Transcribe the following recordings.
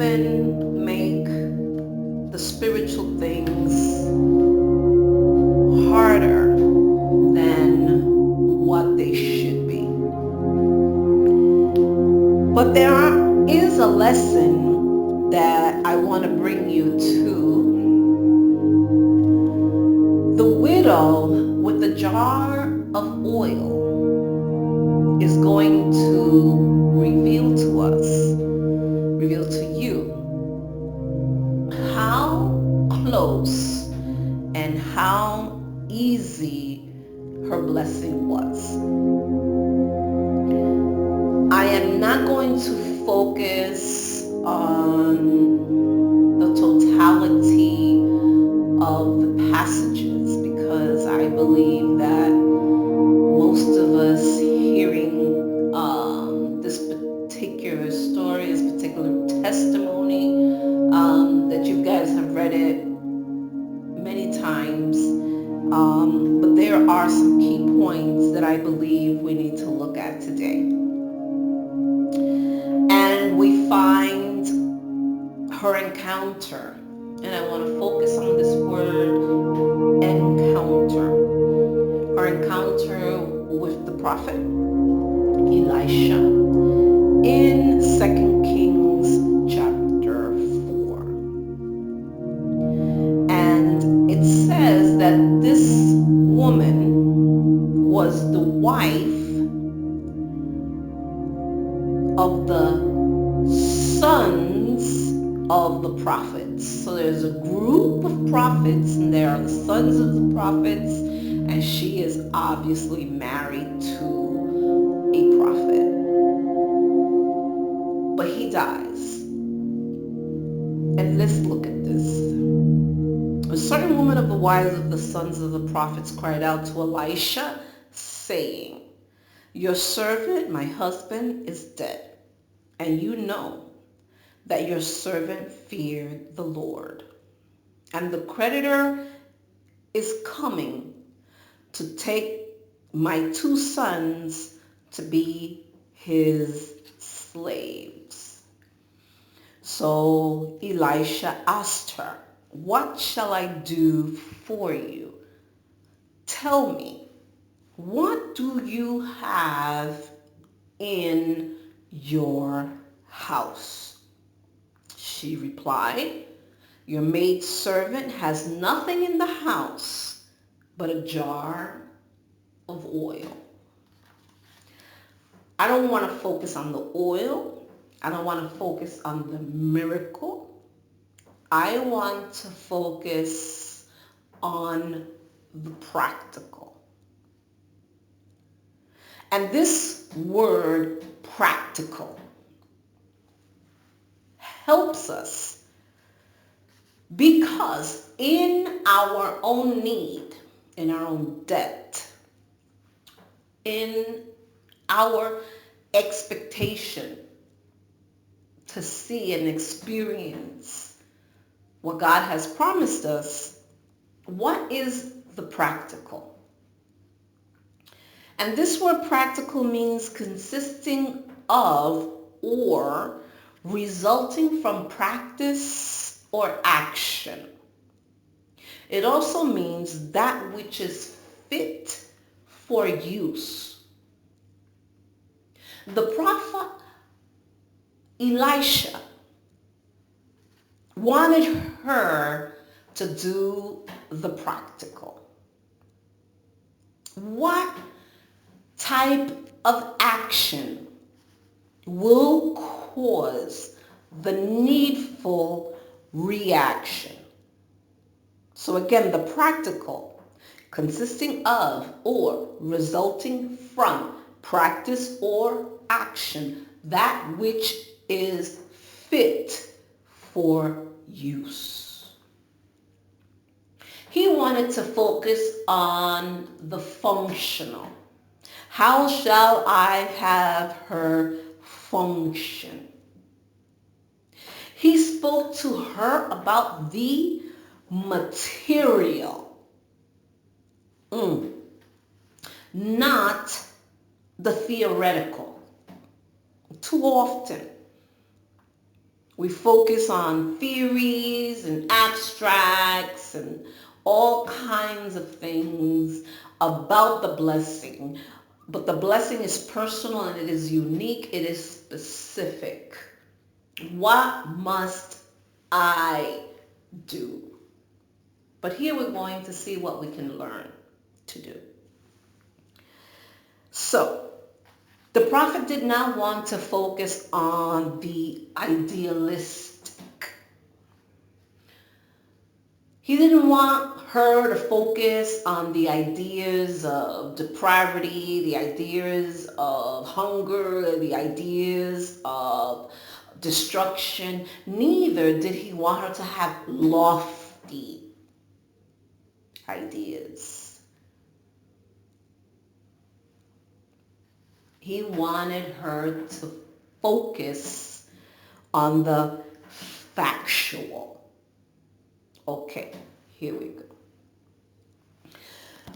even make the spiritual things harder than what they should be. But is a lesson that I want to bring you to. The widow with the jar of oil is going to reveal to us, reveal to you, how close and how easy her blessing was. I am not going to focus on the totality of the passages because I believe that most of us hearing this particular story, this particular testimony, that you guys have read it many times, but there are some key points that I believe we need to look at today. And we find her encounter, and I want to focus on this word encounter. Her encounter with the prophet Elisha in 2 Kings chapter 4. And it says that this woman was the wife of the sons of the prophets. So there's a group of prophets, and there are the sons of the prophets, and she is obviously married to a prophet. But he dies. And let's look at this. A certain woman of the wives of the sons of the prophets cried out to Elisha, saying, "Your servant, my husband, is dead, and you know that your servant feared the Lord. And the creditor is coming to take my 2 sons to be his slaves." So Elisha asked her, "What shall I do for you? Tell me, what do you have in your house?" She replied, "Your maidservant has nothing in the house but a jar of oil." I don't want to focus on the oil. I don't want to focus on the miracle. I want to focus on the practical. And this word practical helps us because in our own need, in our own debt, in our expectation to see and experience what God has promised us, what is the practical? And this word practical means consisting of or resulting from practice or action. It also means that which is fit for use. The prophet Elisha wanted her to do the practical. What type of action will cause the needful reaction? So again, the practical, consisting of or resulting from practice or action, that which is fit for use. He wanted to focus on the functional. How shall I have her function? He spoke to her about the material, not the theoretical. Too often, We focus on theories and abstracts and all kinds of things about the blessing. But the blessing is personal and it is unique. It is specific. What must I do? But here we're going to see what we can learn to do. So, the prophet did not want to focus on the idealistic. He didn't want her to focus on the ideas of depravity, the ideas of hunger, the ideas of destruction. Neither did he want her to have lofty ideas. He wanted her to focus on the factual. Okay, here we go.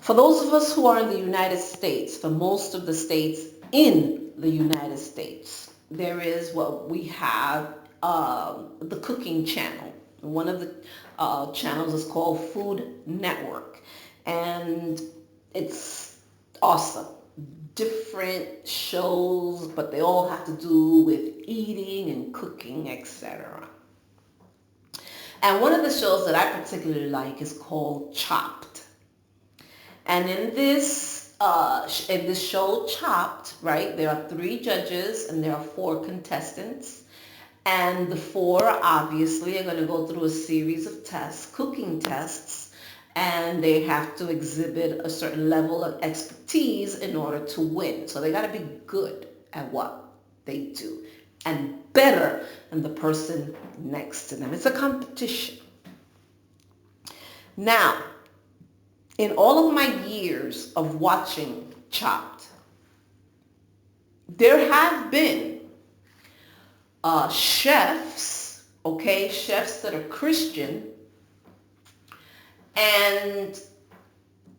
For those of us who are in the United States, for most of the states in the United States, there is what we have, the cooking channel. One of the channels is called Food Network, and it's awesome. Different shows, but they all have to do with eating and cooking, etc. And one of the shows that I particularly like is called Chopped. And in this show Chopped, right, there are 3 judges and there are 4 contestants. And the 4 obviously are going to go through a series of tests, cooking tests, and they have to exhibit a certain level of expertise in order to win. So they got to be good at what they do and better than the person next to them. It's a competition. Now, in all of my years of watching Chopped, there have been chefs that are Christian, and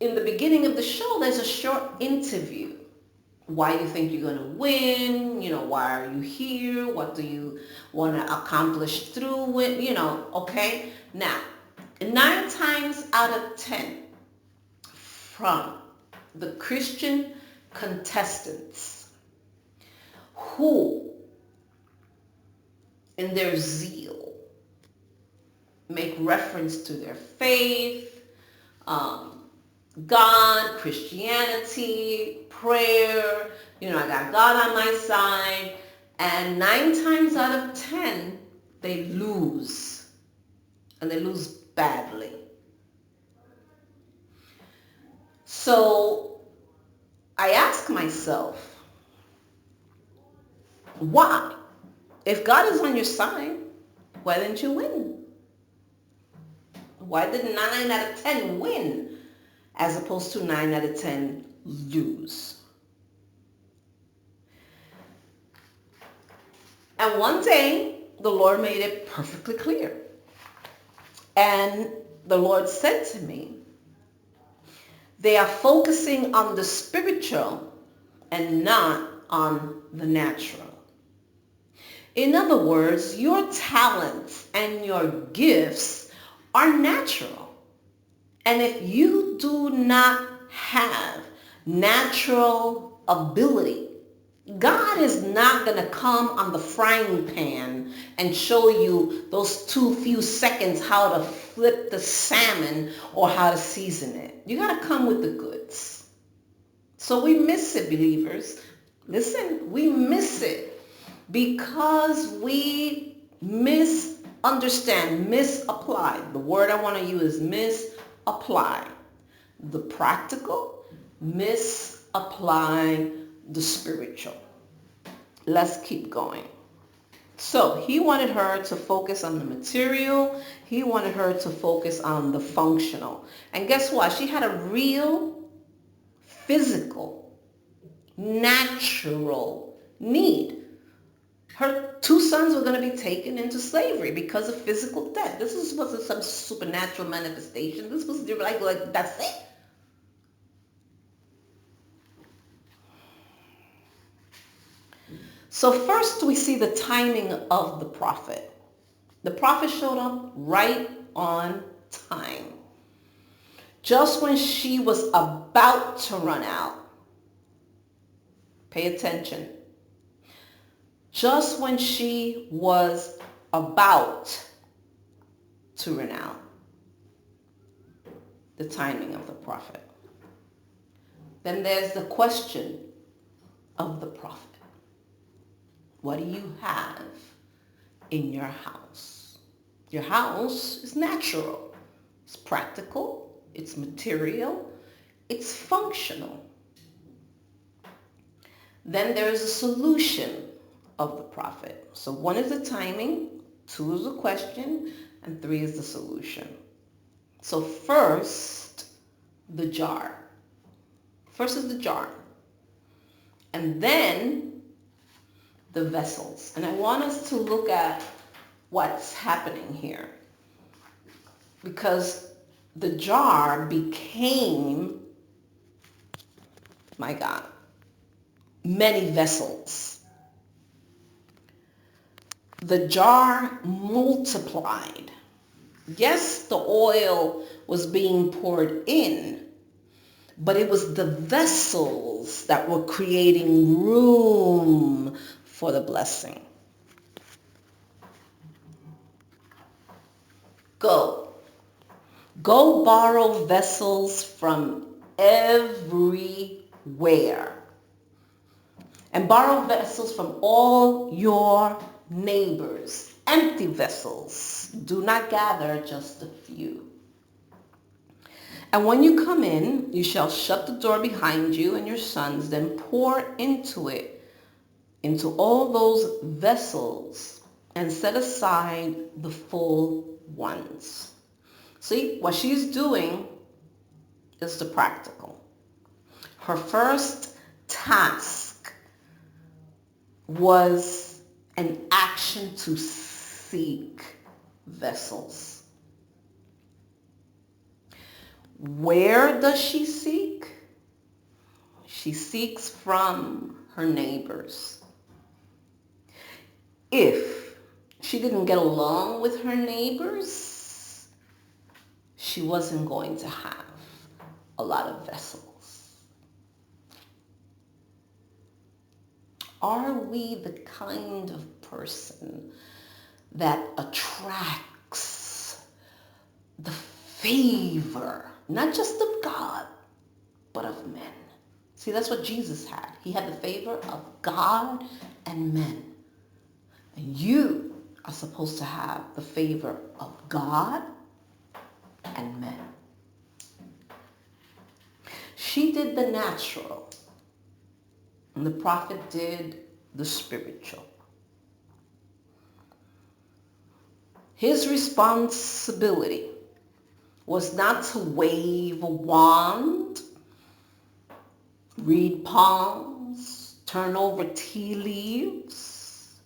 in the beginning of the show, there's a short interview. Why do you think you're going to win? Why are you here? What do you want to accomplish through it? Okay? Now, 9 times out of 10 from the Christian contestants who, in their zeal, make reference to their faith, God, Christianity, prayer, I got God on my side, and 9 times out of 10, they lose, and they lose badly. So I ask myself, why? If God is on your side, why didn't you win? Why did 9 out of 10 win as opposed to 9 out of 10 lose? And one day, the Lord made it perfectly clear. And the Lord said to me, they are focusing on the spiritual and not on the natural. In other words, your talents and your gifts are natural. And if you do not have natural ability, God is not going to come on the frying pan and show you those few seconds how to flip the salmon or how to season it. You got to come with the goods. So we miss it, believers. Listen, we miss it because we misunderstand, misapply. The word I want to use is misapply. The practical, misapply the spiritual. Let's keep going. So he wanted her to focus on the material. He wanted her to focus on the functional. And guess what? She had a real, physical, natural need. Her 2 sons were going to be taken into slavery because of physical death. This wasn't some supernatural manifestation. This was like that's it. So first we see the timing of the prophet. The prophet showed up right on time. Just when she was about to run out, pay attention. Just when she was about to run out, the timing of the prophet. Then there's the question of the prophet. What do you have in your house? Your house is natural. It's practical. It's material. It's functional. Then there is a solution of the prophet. So 1 is the timing, 2 is the question, and 3 is the solution. So first, the jar. First is the jar. And then the vessels. And I want us to look at what's happening here. Because the jar became, my God, many vessels. The jar multiplied. Yes, the oil was being poured in, but it was the vessels that were creating room for the blessing. Go borrow vessels from everywhere. And borrow vessels from all your neighbors. Empty vessels. Do not gather just a few. And when you come in, you shall shut the door behind you and your sons, then pour into it, into all those vessels, and set aside the full ones. See, what she's doing is the practical. Her first task was an action to seek vessels. Where does she seek? She seeks from her neighbors. If she didn't get along with her neighbors, she wasn't going to have a lot of vessels. Are we the kind of person that attracts the favor, not just of God, but of men? See, that's what Jesus had. He had the favor of God and men. And you are supposed to have the favor of God and men. She did the natural, and the prophet did the spiritual. His responsibility was not to wave a wand, read palms, turn over tea leaves.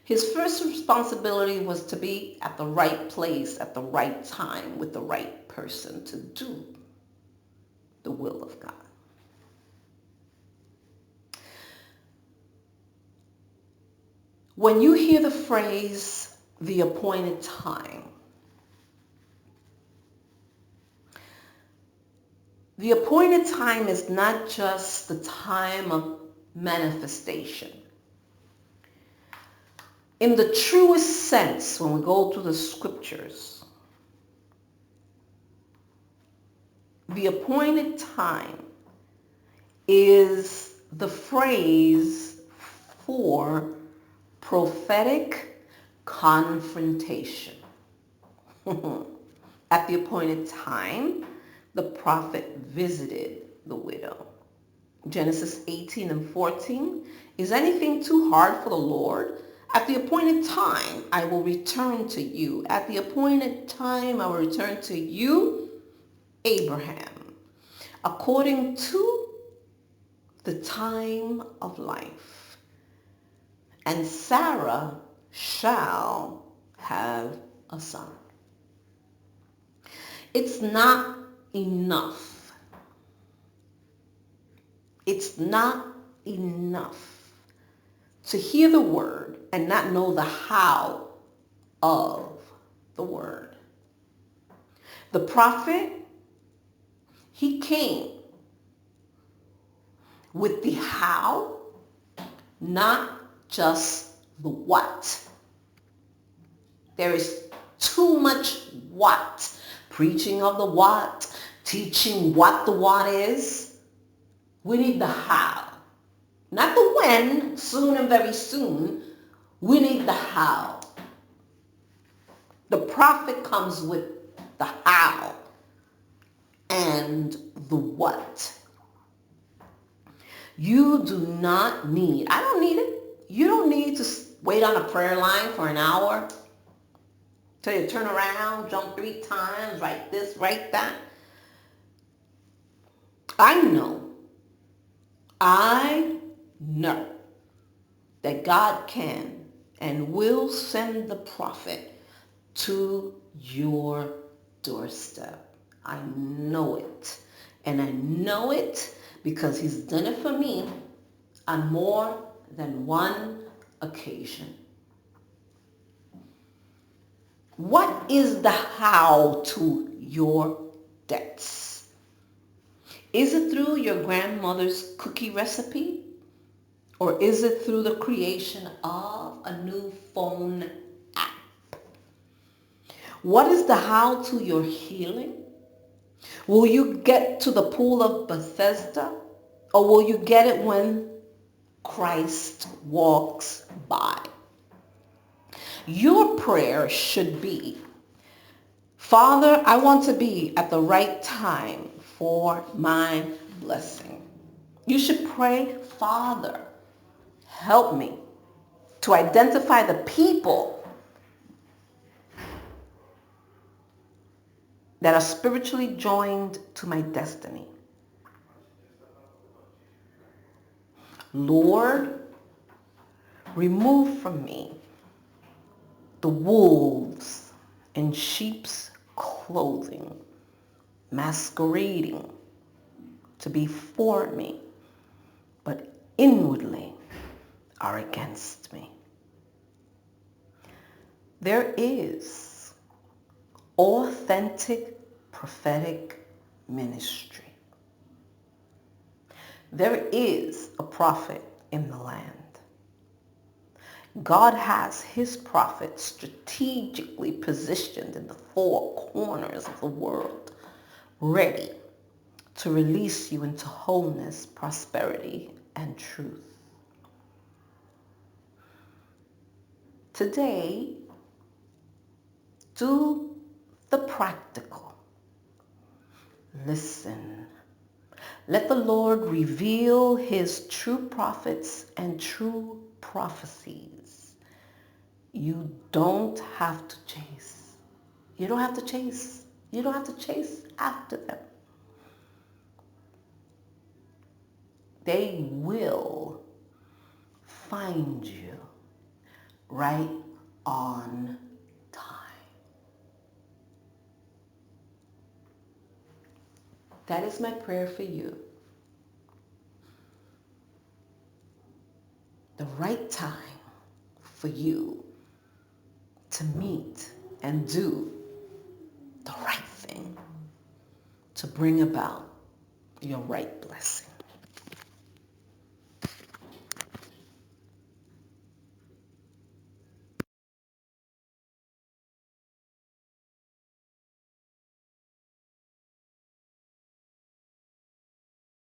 His first responsibility was to be at the right place at the right time with the right person to do the will of God. When you hear the phrase, the appointed time, the appointed time is not just the time of manifestation. In the truest sense, when we go through the scriptures, the appointed time is the phrase for prophetic confrontation. At the appointed time, the prophet visited the widow. Genesis 18 and 14, is anything too hard for the Lord? At the appointed time, I will return to you. At the appointed time, I will return to you, Abraham, according to the time of life. And Sarah shall have a son. It's not enough. It's not enough to hear the word and not know the how of the word. The prophet, he came with the how, not just the what. There is too much what. Preaching of the what, teaching what the what is. We need the how. Not the when, soon and very soon. We need the how. The prophet comes with the how and the what. You do not need, I don't need it. You don't need to wait on a prayer line for an hour till you turn around, jump 3 times, write this, write that. I know that God can and will send the prophet to your doorstep. I know it. And I know it because he's done it for me on more than one occasion. What is the how to your debts? Is it through your grandmother's cookie recipe? Or is it through the creation of a new phone app? What is the how to your healing? Will you get to the pool of Bethesda? Or will you get it when Christ walks by? Your prayer should be, Father, I want to be at the right time for my blessing. You should pray, Father, help me to identify the people that are spiritually joined to my destiny. Lord, remove from me the wolves in sheep's clothing, masquerading to be for me, but inwardly are against me. There is authentic prophetic ministry. There is a prophet in the land. God has his prophets strategically positioned in the 4 corners of the world, ready to release you into wholeness, prosperity, and truth. Today, do the practical. Listen. Let the Lord reveal his true prophets and true prophecies. You don't have to chase. You don't have to chase. You don't have to chase after them. They will find you right on time. That is my prayer for you. The right time for you to meet and do the right thing to bring about your right blessing.